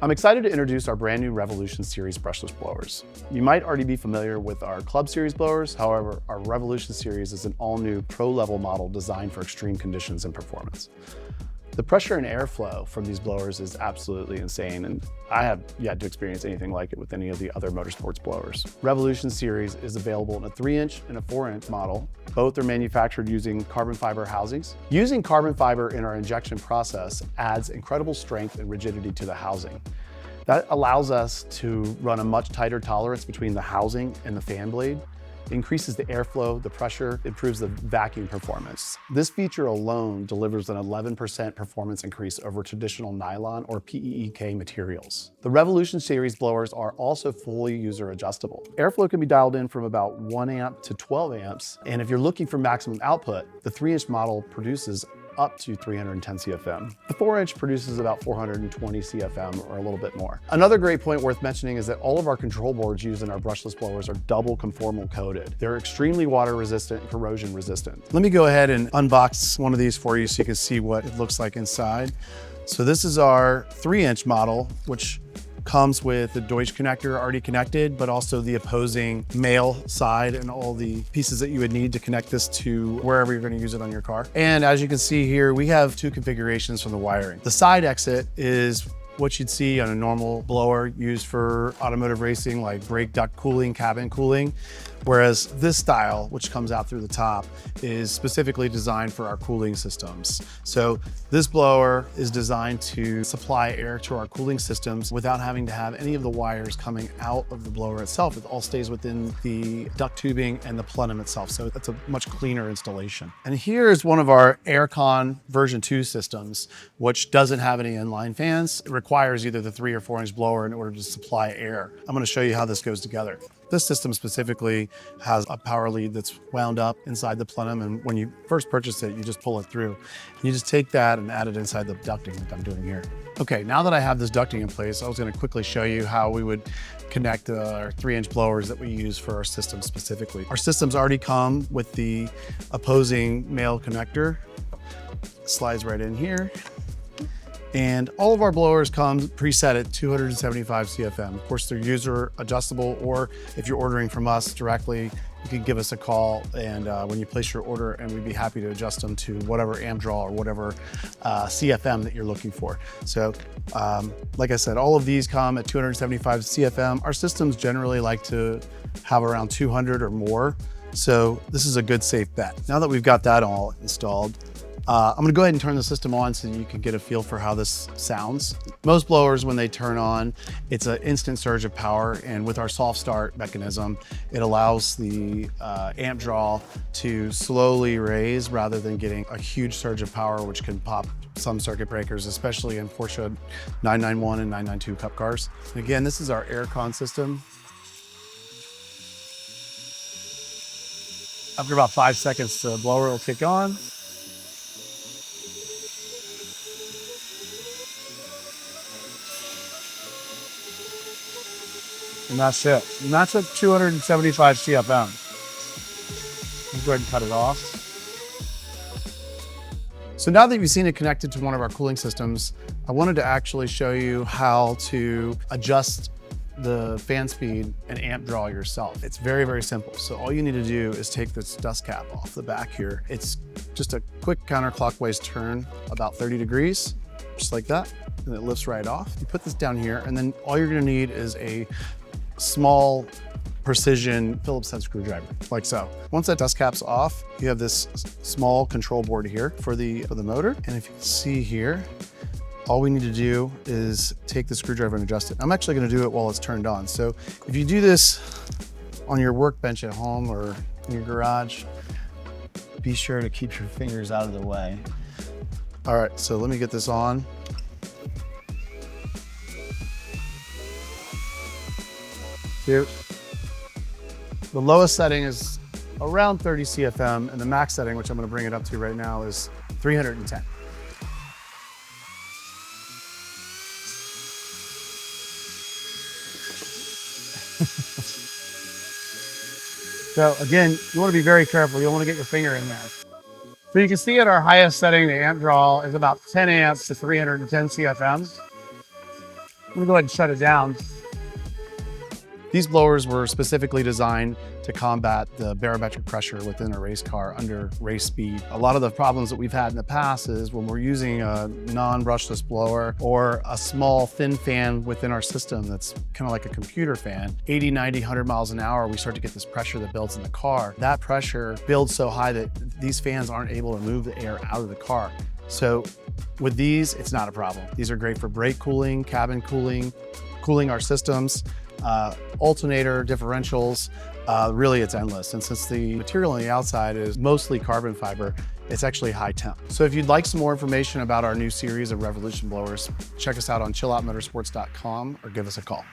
I'm excited to introduce our brand new Revolution Series Brushless Blowers. You might already be familiar with our Club Series blowers, however, our Revolution Series is an all-new pro-level model designed for extreme conditions and performance. The pressure and airflow from these blowers is absolutely insane, and I have yet to experience anything like it with any of the other motorsports blowers. Revolution Series is available in a 3-inch and a 4-inch model. Both are manufactured using carbon fiber housings. Using carbon fiber in our injection process adds incredible strength and rigidity to the housing. That allows us to run a much tighter tolerance between the housing and the fan blade. Increases the airflow, the pressure, improves the vacuum performance. This feature alone delivers an 11% performance increase over traditional nylon or PEEK materials. The Revolution Series blowers are also fully user adjustable. Airflow can be dialed in from about 1 amp to 12 amps, and if you're looking for maximum output, the 3-inch model produces up to 310 CFM. The 4-inch produces about 420 CFM or a little bit more. Another great point worth mentioning is that all of our control boards used in our brushless blowers are double conformal coated. They're extremely water resistant and corrosion resistant. Let me go ahead and unbox one of these for you so you can see what it looks like inside. So this is our 3-inch model, which comes with the Deutsch connector already connected, but also the opposing male side and all the pieces that you would need to connect this to wherever you're going to use it on your car. And as you can see here, we have 2 configurations from the wiring. The side exit is what you'd see on a normal blower used for automotive racing, like brake duct cooling, cabin cooling. Whereas this style, which comes out through the top, is specifically designed for our cooling systems. So this blower is designed to supply air to our cooling systems without having to have any of the wires coming out of the blower itself. It all stays within the duct tubing and the plenum itself. So that's a much cleaner installation. And here is one of our Aircon version 2 systems, which doesn't have any inline fans. It requires either the 3 or 4-inch blower in order to supply air. I'm going to show you how this goes together. This system specifically has a power lead that's wound up inside the plenum, and when you first purchase it, you just pull it through. And you just take that and add it inside the ducting like I'm doing here. Okay, now that I have this ducting in place, I was going to quickly show you how we would connect our 3-inch blowers that we use for our system specifically. Our systems already come with the opposing male connector. Slides right in here. And all of our blowers come preset at 275 CFM. Of course, they're user adjustable, or if you're ordering from us directly, you can give us a call and when you place your order, and we'd be happy to adjust them to whatever amp draw or whatever CFM that you're looking for. So like I said, all of these come at 275 CFM. Our systems generally like to have around 200 or more. So this is a good safe bet. Now that we've got that all installed, I'm gonna go ahead and turn the system on so you can get a feel for how this sounds. Most blowers, when they turn on, it's an instant surge of power, and with our soft start mechanism, it allows the amp draw to slowly raise rather than getting a huge surge of power, which can pop some circuit breakers, especially in Porsche 991 and 992 Cup cars. And again, this is our Aircon system. After about 5 seconds, the blower will kick on. And that's it. And that's at 275 CFM. Let's go ahead and cut it off. So now that you've seen it connected to one of our cooling systems, I wanted to actually show you how to adjust the fan speed and amp draw yourself. It's very, very simple. So all you need to do is take this dust cap off the back here. It's just a quick counterclockwise turn, about 30 degrees, just like that. And it lifts right off. You put this down here, and then all you're gonna need is a small precision Phillips head screwdriver, like so. Once that dust cap's off, you have this small control board here for the motor. And if you can see here, all we need to do is take the screwdriver and adjust it. I'm actually gonna do it while it's turned on. So if you do this on your workbench at home or in your garage, be sure to keep your fingers out of the way. All right, so let me get this on. Here. The lowest setting is around 30 CFM, and the max setting, which I'm going to bring it up to right now, is 310. So again, you want to be very careful. You don't want to get your finger in there. So you can see at our highest setting, the amp draw is about 10 amps to 310 CFM. me go ahead and shut it down. These blowers were specifically designed to combat the barometric pressure within a race car under race speed. A lot of the problems that we've had in the past is when we're using a non-brushless blower or a small thin fan within our system that's kind of like a computer fan, 80, 90, 100 miles an hour, we start to get this pressure that builds in the car. That pressure builds so high that these fans aren't able to move the air out of the car. So with these, it's not a problem. These are great for brake cooling, cabin cooling, cooling our systems, alternator, differentials, really it's endless. And since the material on the outside is mostly carbon fiber, it's actually high temp. So if you'd like some more information about our new series of Revolution blowers, check us out on chilloutmotorsports.com or give us a call.